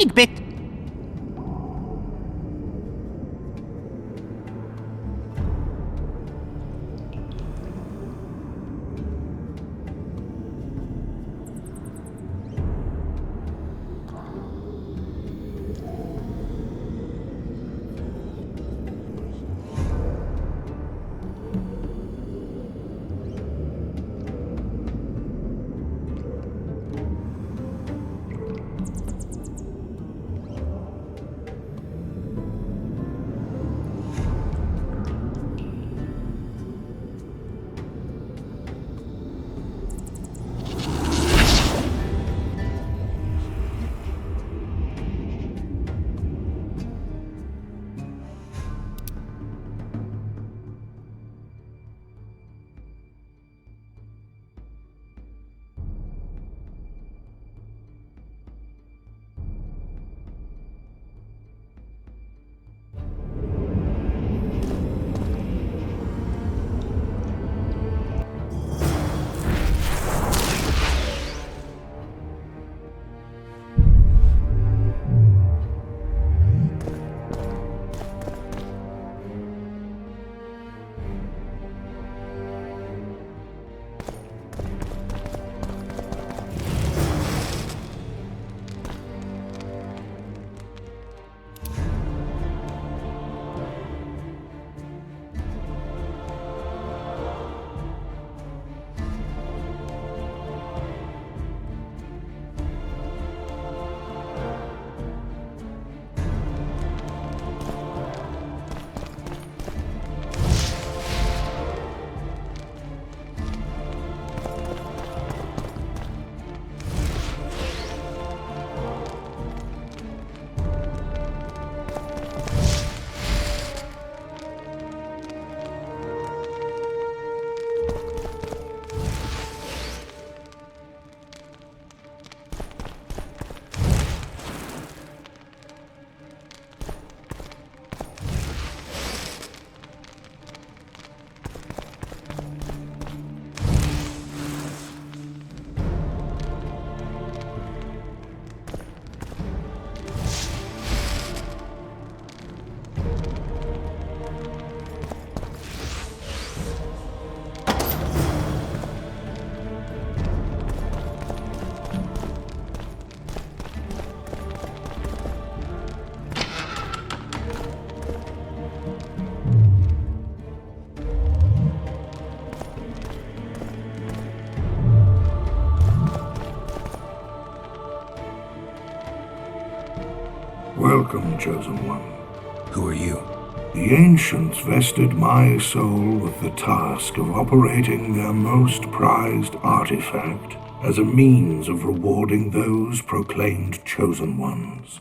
tiny bit. Welcome, Chosen One. Who are you? The Ancients vested my soul with the task of operating their most prized artifact as a means of rewarding those proclaimed Chosen Ones.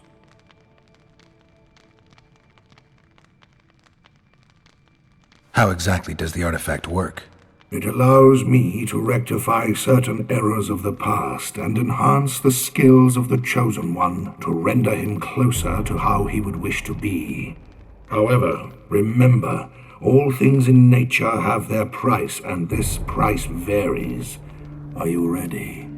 How exactly does the artifact work? It allows me to rectify certain errors of the past and enhance the skills of the Chosen One to render him closer to how he would wish to be. However, remember, all things in nature have their price, and this price varies. Are you ready?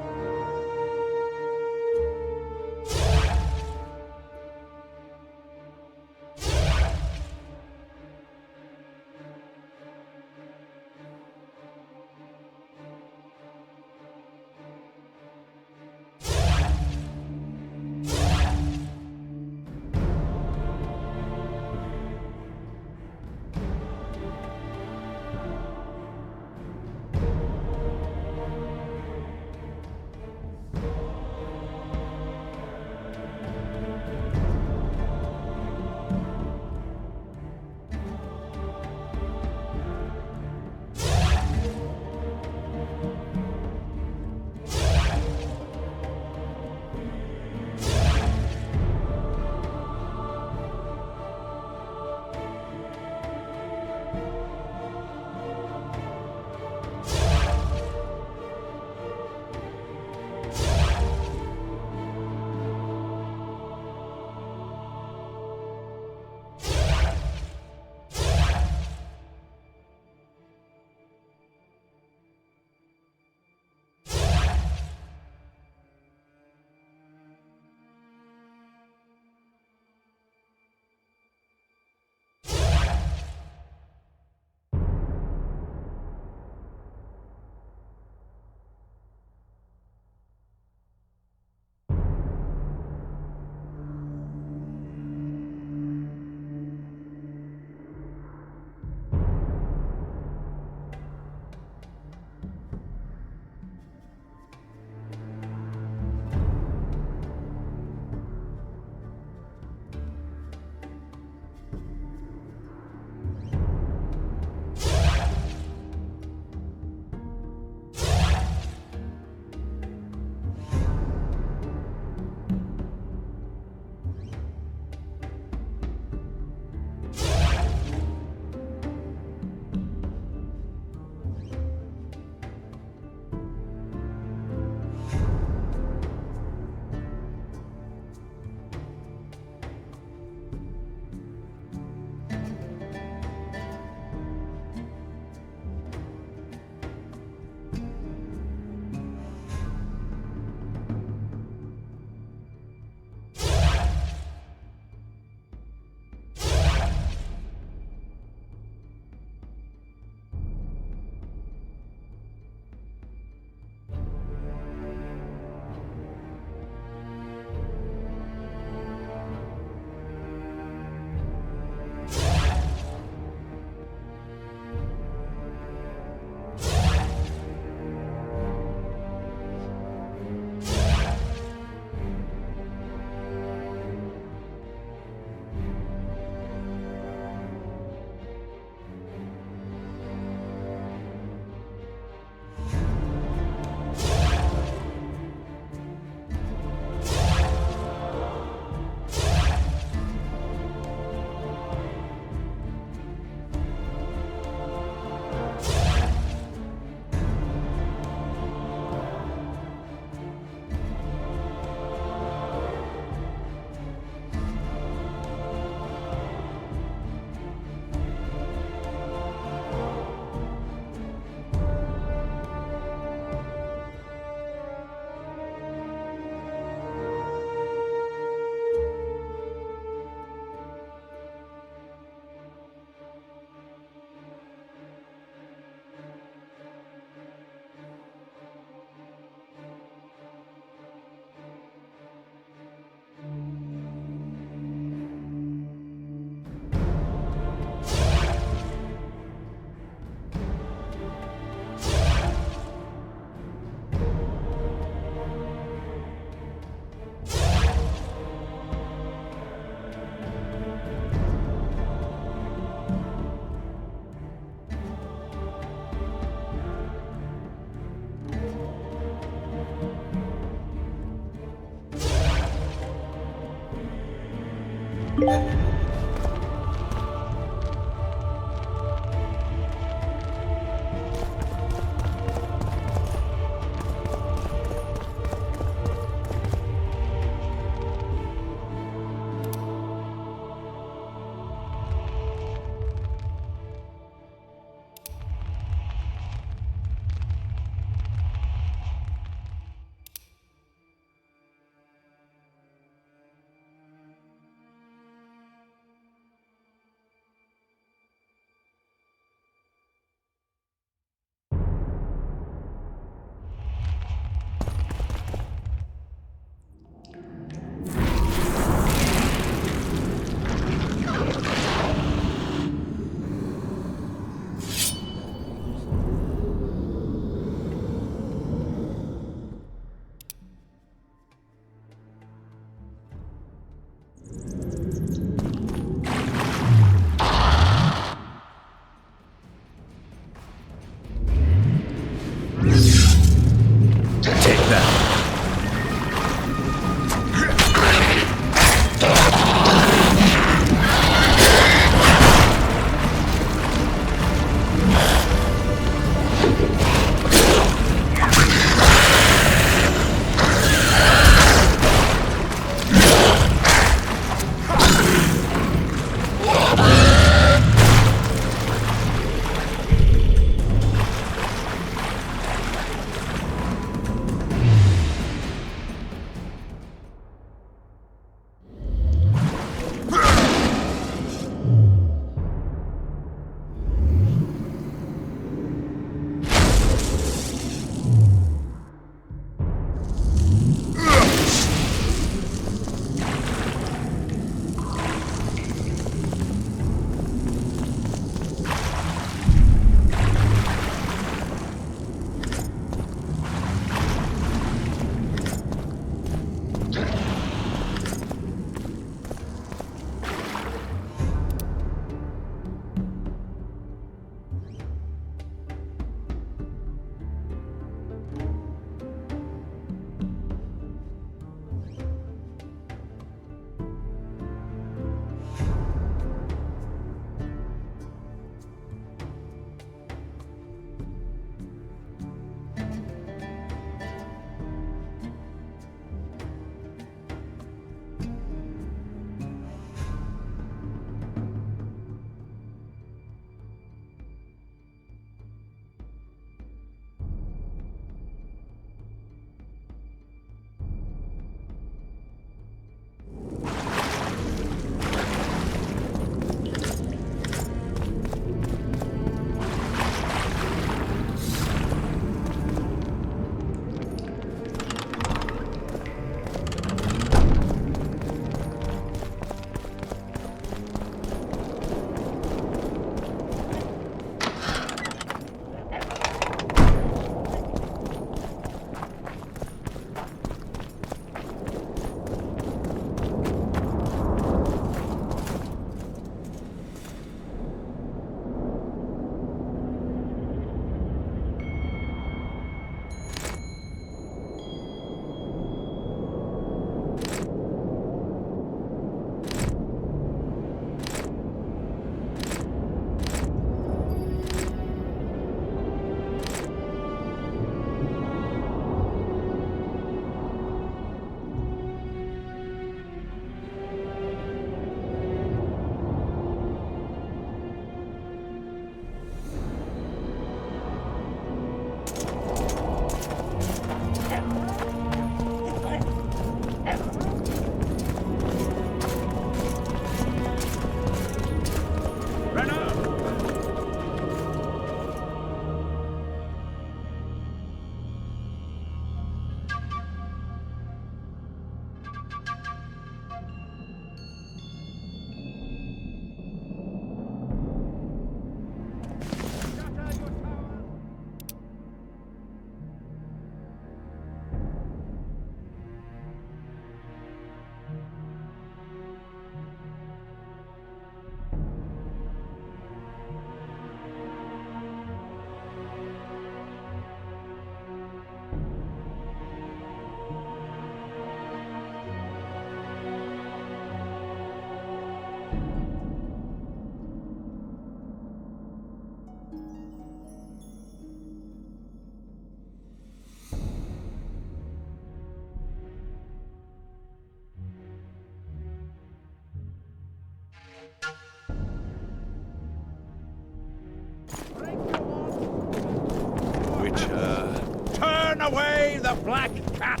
black cat!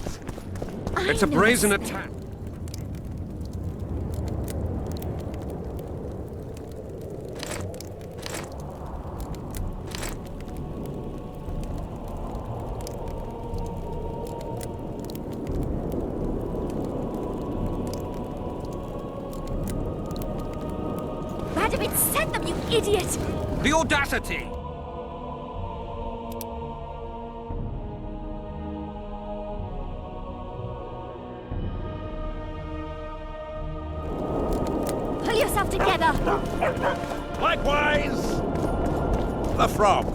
It's a brazen attack. Radovid sent them, you idiot! The audacity! Pull yourself together! Likewise! The frog.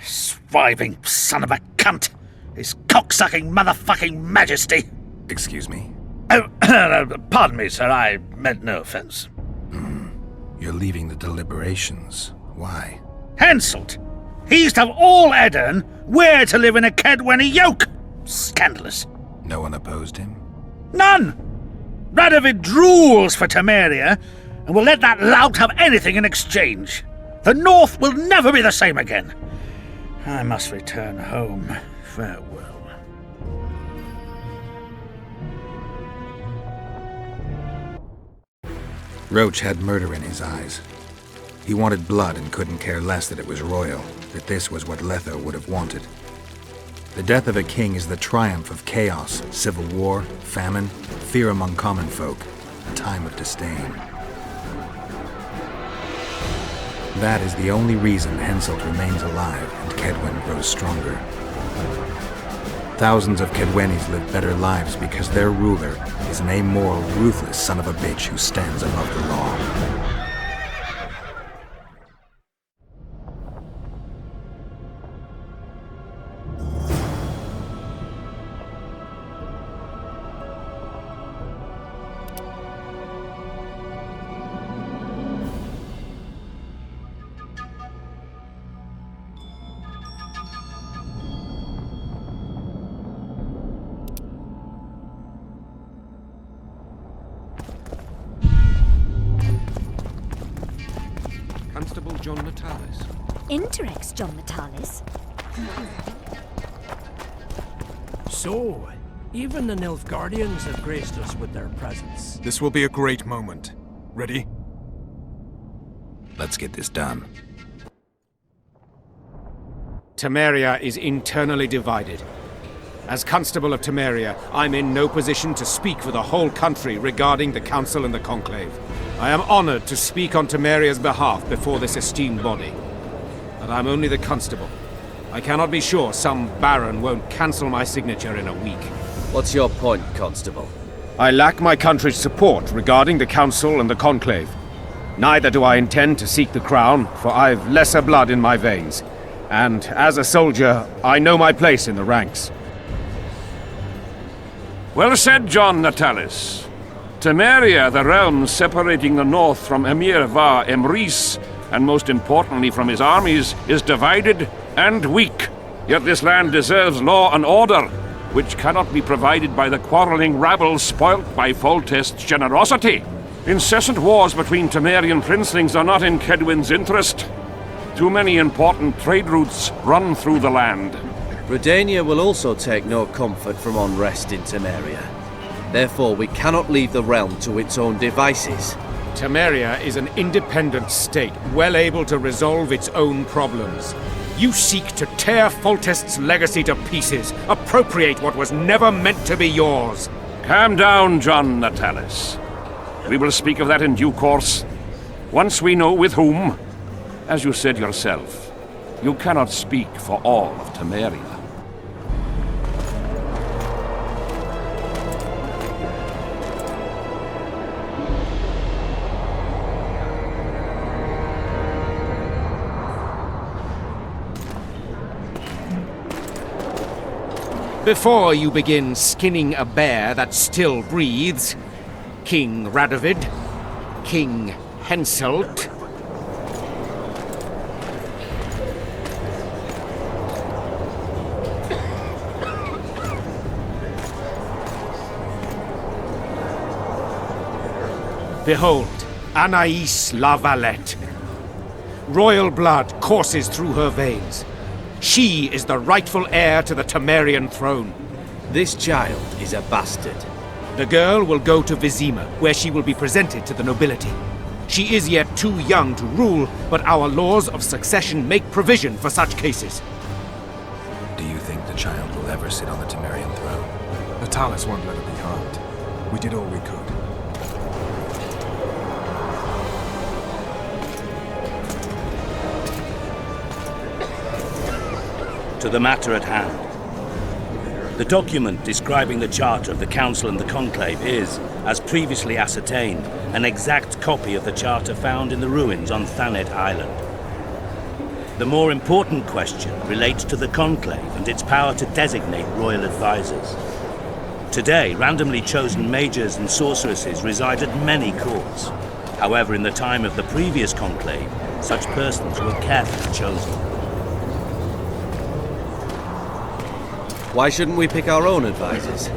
Surviving son of a cunt! His cocksucking motherfucking majesty! Excuse me? Oh, pardon me, sir, I meant no offense. You're leaving the deliberations. Why? Henselt! He used to have all Edirn where to live in a Kedwenny yoke! Scandalous. No one opposed him? None! Radovid drools for Temeria, and will let that lout have anything in exchange. The North will never be the same again. I must return home. Farewell. Roach had murder in his eyes. He wanted blood and couldn't care less that it was royal, that this was what Letho would have wanted. The death of a king is the triumph of chaos, civil war, famine, fear among common folk, a time of disdain. That is the only reason Henselt remains alive and Kedwen grows stronger. Thousands of Kedwennies live better lives because their ruler is an amoral, ruthless son of a bitch who stands above the law. Constable John Natalis. Interex, John Natalis. So, even the Nilfgaardians have graced us with their presence. This will be a great moment. Ready? Let's get this done. Temeria is internally divided. As Constable of Temeria, I'm in no position to speak for the whole country regarding the Council and the Conclave. I am honored to speak on Temeria's behalf before this esteemed body. But I'm only the Constable. I cannot be sure some Baron won't cancel my signature in a week. What's your point, Constable? I lack my country's support regarding the Council and the Conclave. Neither do I intend to seek the crown, for I've lesser blood in my veins. And as a soldier, I know my place in the ranks. Well said, John Natalis. Temeria, the realm separating the north from Emir Va Emrys, and most importantly from his armies, is divided and weak. Yet this land deserves law and order, which cannot be provided by the quarreling rabble spoilt by Foltest's generosity. Incessant wars between Temerian princelings are not in Kedwen's interest. Too many important trade routes run through the land. Redania will also take no comfort from unrest in Temeria. Therefore, we cannot leave the realm to its own devices. Temeria is an independent state, well able to resolve its own problems. You seek to tear Foltest's legacy to pieces, appropriate what was never meant to be yours. Calm down, John Natalis. We will speak of that in due course, once we know with whom. As you said yourself, you cannot speak for all of Temeria. Before you begin skinning a bear that still breathes, King Radovid, King Henselt, Behold, Anaïs La Valette. Royal blood courses through her veins. She is the rightful heir to the Temerian throne. This child is a bastard. The girl will go to Vizima, where she will be presented to the nobility. She is yet too young to rule, but our laws of succession make provision for such cases. Do you think the child will ever sit on the Temerian throne? Natalis won't let her be harmed. We did all we could. To the matter at hand. The document describing the Charter of the Council and the Conclave is, as previously ascertained, an exact copy of the Charter found in the ruins on Thanet Island. The more important question relates to the Conclave and its power to designate royal advisors. Today, randomly chosen mages and sorceresses reside at many courts. However, in the time of the previous Conclave, such persons were carefully chosen. Why shouldn't we pick our own advisors?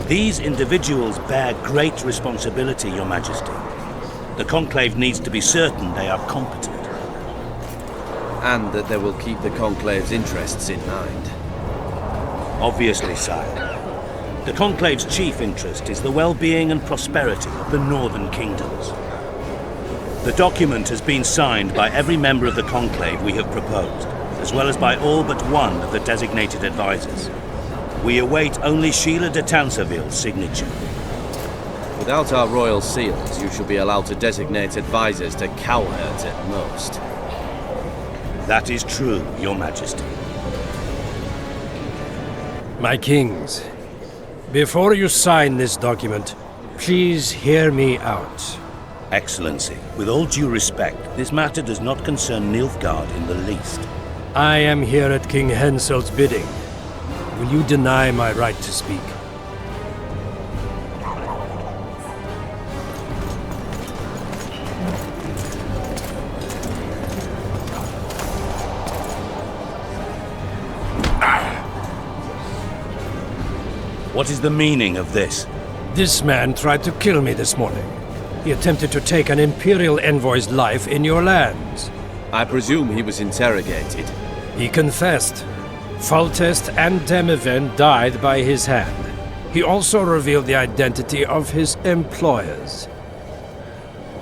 These individuals bear great responsibility, Your Majesty. The Conclave needs to be certain they are competent. And that they will keep the Conclave's interests in mind. Obviously, sire. The Conclave's chief interest is the well-being and prosperity of the northern kingdoms. The document has been signed by every member of the Conclave we have proposed, as well as by all but one of the designated advisors. We await only Sheila de Tanseville's signature. Without our royal seals, you should be allowed to designate advisors to cowherds at most. That is true, Your Majesty. My kings, before you sign this document, please hear me out. Excellency, with all due respect, this matter does not concern Nilfgaard in the least. I am here at King Henselt's bidding. Will you deny my right to speak? What is the meaning of this? This man tried to kill me this morning. He attempted to take an Imperial envoy's life in your lands. I presume he was interrogated. He confessed. Foltest and Demiven died by his hand. He also revealed the identity of his employers.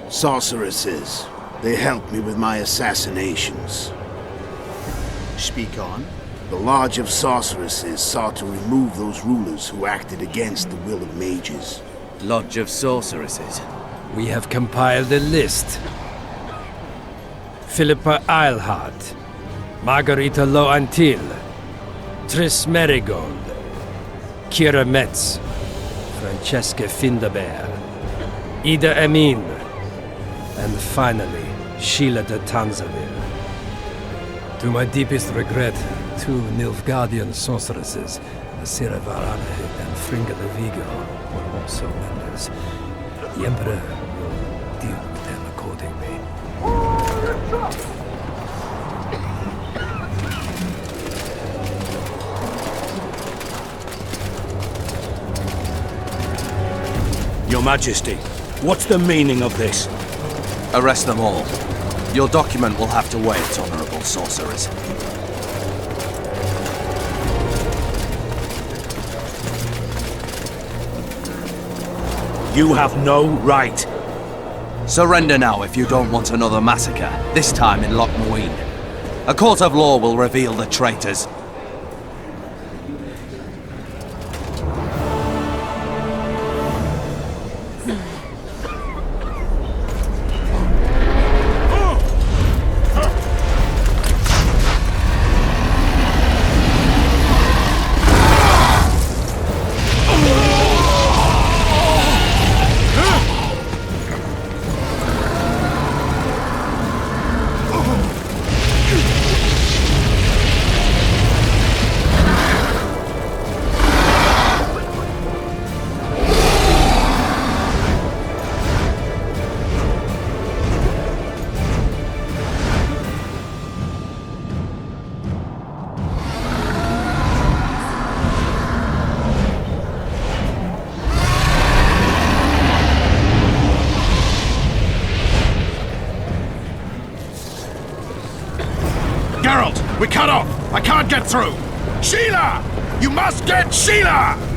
Sorceresses. They helped me with my assassinations. Speak on. The Lodge of Sorceresses sought to remove those rulers who acted against the will of mages. Lodge of Sorceresses. We have compiled a list. Philippa Eilhart, Margarita Loantil, Triss Merigold, Kira Metz, Francesca Findaber, Ida Emin, and finally, Sheila de Tanseville. To my deepest regret, 2 Nilfgaardian sorceresses, Asira Varane and Fringa de Vigo, were also members. The Emperor will deal with them accordingly. Your Majesty, what's the meaning of this? Arrest them all. Your document will have to wait, honorable sorcerers. You have no right. Surrender now if you don't want another massacre, this time in Loch Muin. A court of law will reveal the traitors. We're cut off! I can't get through! Sheila! You must get Sheila!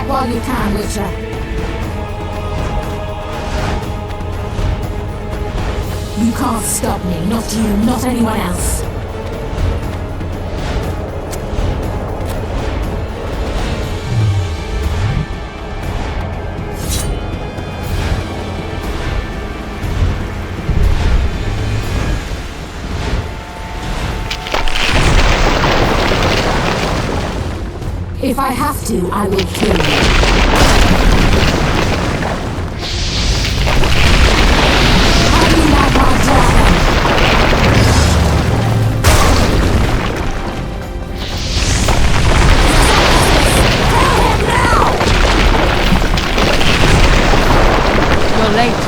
While you can, Witcher. You can't stop me, not you, not anyone else. If I have to, I will kill you. How do you like our dragon? Kill him now! You're late.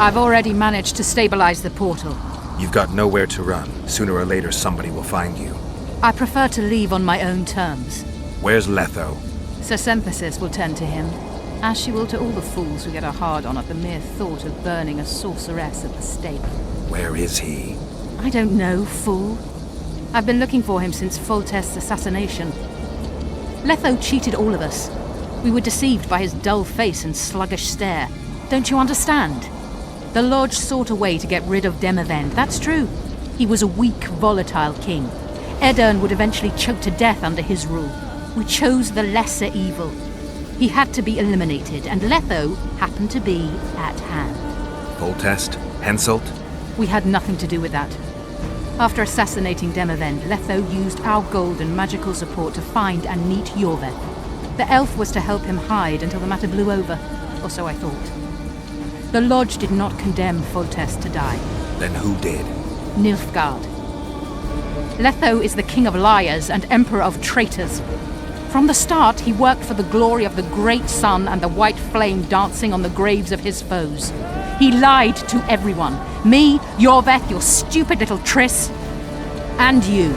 I've already managed to stabilize the portal. You've got nowhere to run. Sooner or later, somebody will find you. I prefer to leave on my own terms. Where's Letho? Sir Synthesis will tend to him, as she will to all the fools who get a hard-on at the mere thought of burning a sorceress at the stake. Where is he? I don't know, fool. I've been looking for him since Foltest's assassination. Letho cheated all of us. We were deceived by his dull face and sluggish stare. Don't you understand? The Lodge sought a way to get rid of Demavend, that's true. He was a weak, volatile king. Edern would eventually choke to death under his rule. We chose the lesser evil. He had to be eliminated, and Letho happened to be at hand. Foltest? Henselt? We had nothing to do with that. After assassinating Demavend, Letho used our gold and magical support to find and meet Yorveth. The elf was to help him hide until the matter blew over, or so I thought. The Lodge did not condemn Foltest to die. Then who did? Nilfgaard. Letho is the king of liars and emperor of traitors. From the start, he worked for the glory of the great sun and the white flame dancing on the graves of his foes. He lied to everyone. Me, Yorveth, your stupid little Triss, and you.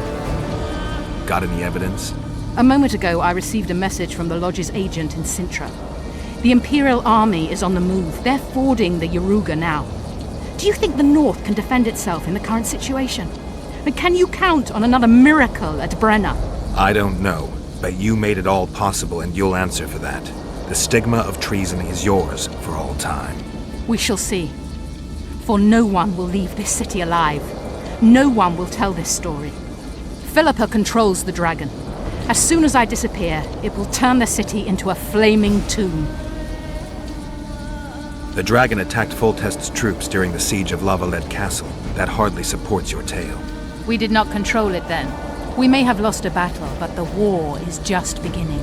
Got any evidence? A moment ago, I received a message from the Lodge's agent in Sintra. The Imperial Army is on the move. They're fording the Yaruga now. Do you think the North can defend itself in the current situation? And can you count on another miracle at Brenna? I don't know. But you made it all possible, and you'll answer for that. The stigma of treason is yours for all time. We shall see. For no one will leave this city alive. No one will tell this story. Philippa controls the dragon. As soon as I disappear, it will turn the city into a flaming tomb. The dragon attacked Foltest's troops during the siege of Lava-Led Castle. That hardly supports your tale. We did not control it then. We may have lost a battle, but the war is just beginning.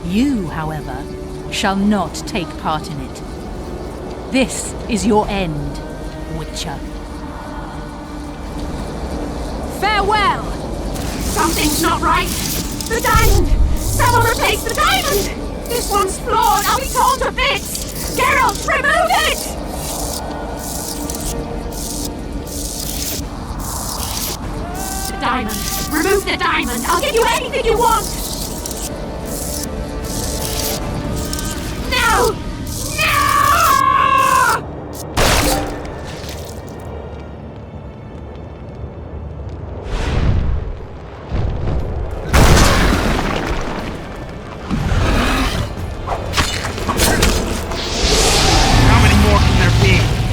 You, however, shall not take part in it. This is your end, Witcher. Farewell! Something's not right! The diamond! Someone replace the diamond! This one's flawed! I'll be torn to bits! Geralt, remove it! diamond. Remove the diamond. I'll give you anything you want. No! No! How many more can there be?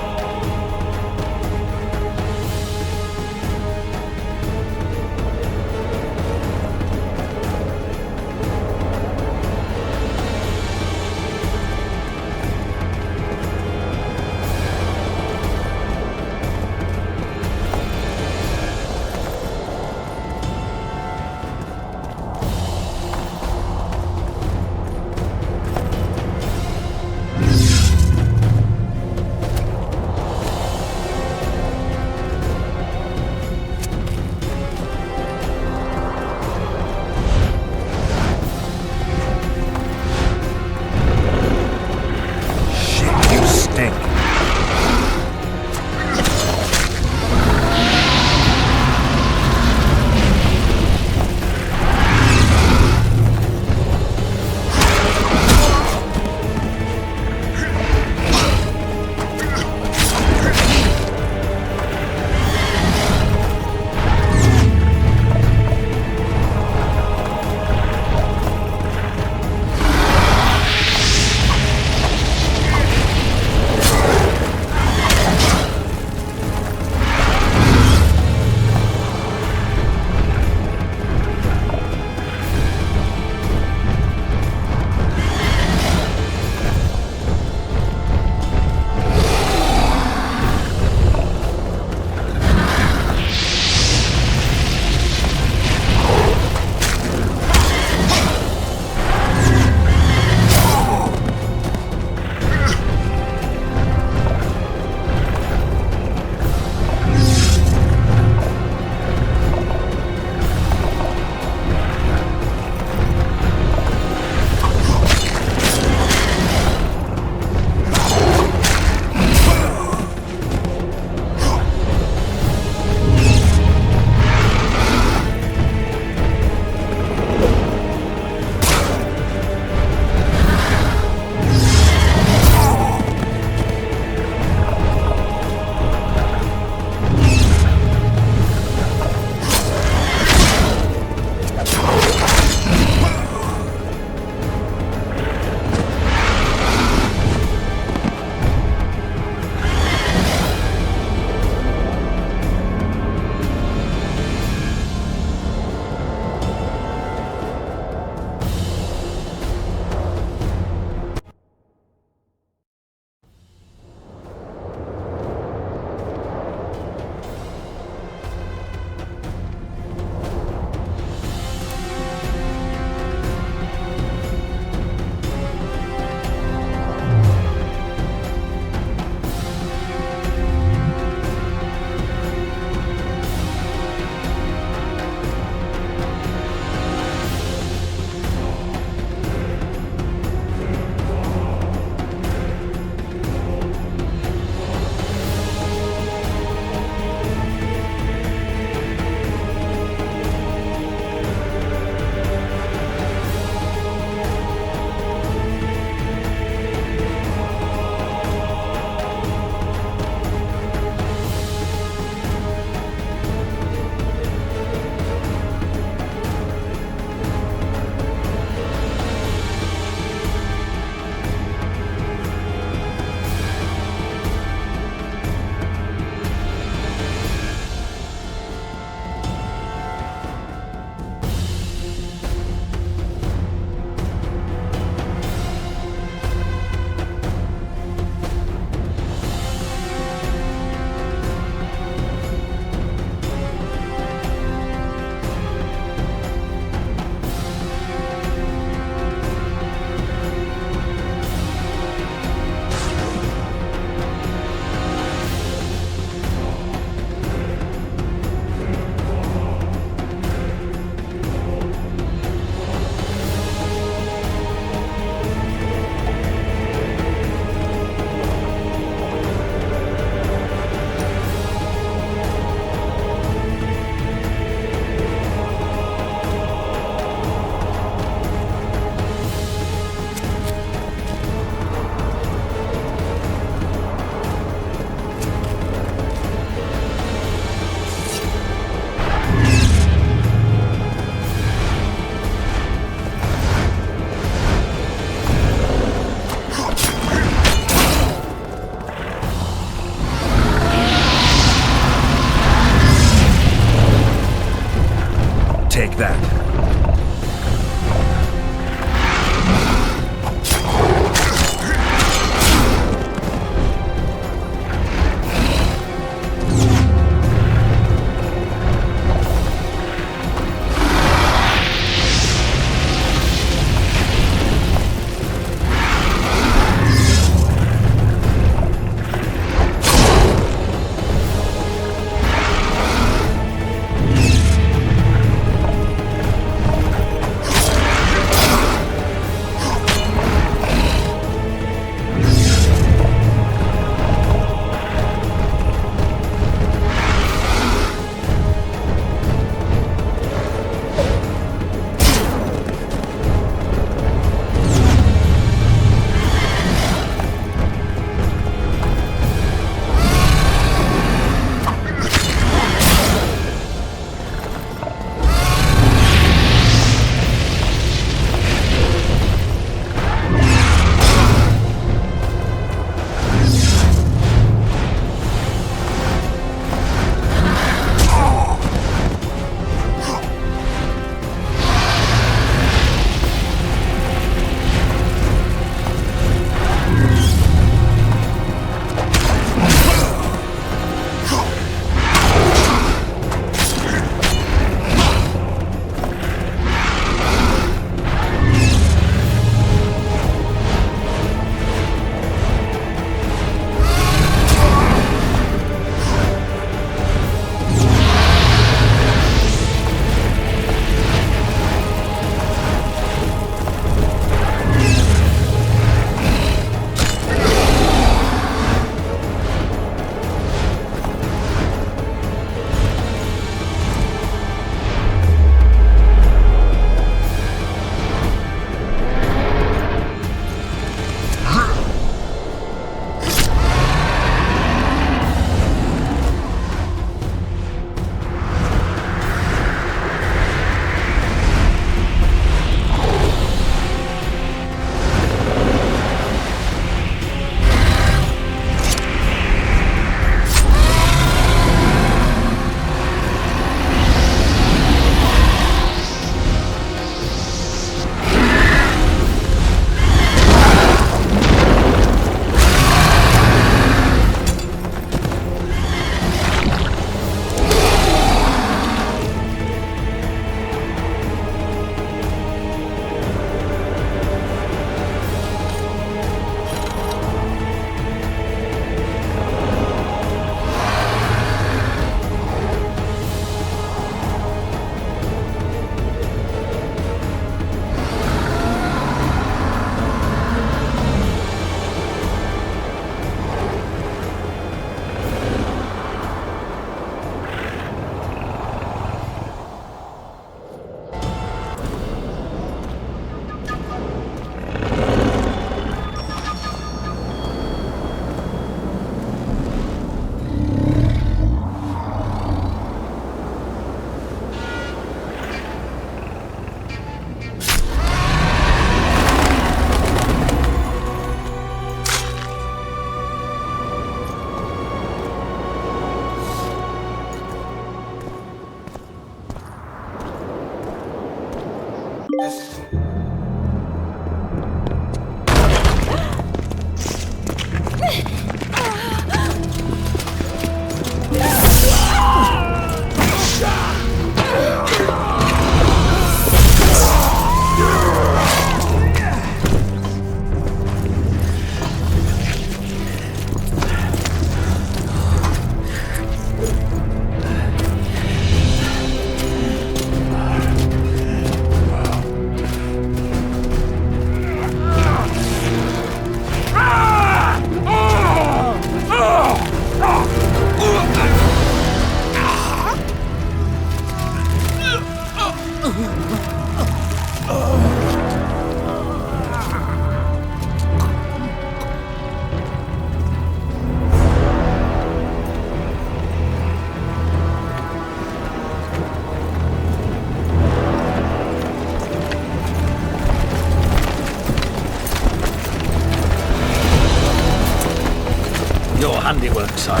handiwork, sire.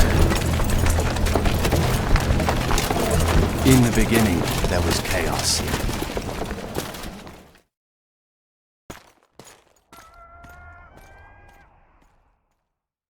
In the beginning, there was chaos.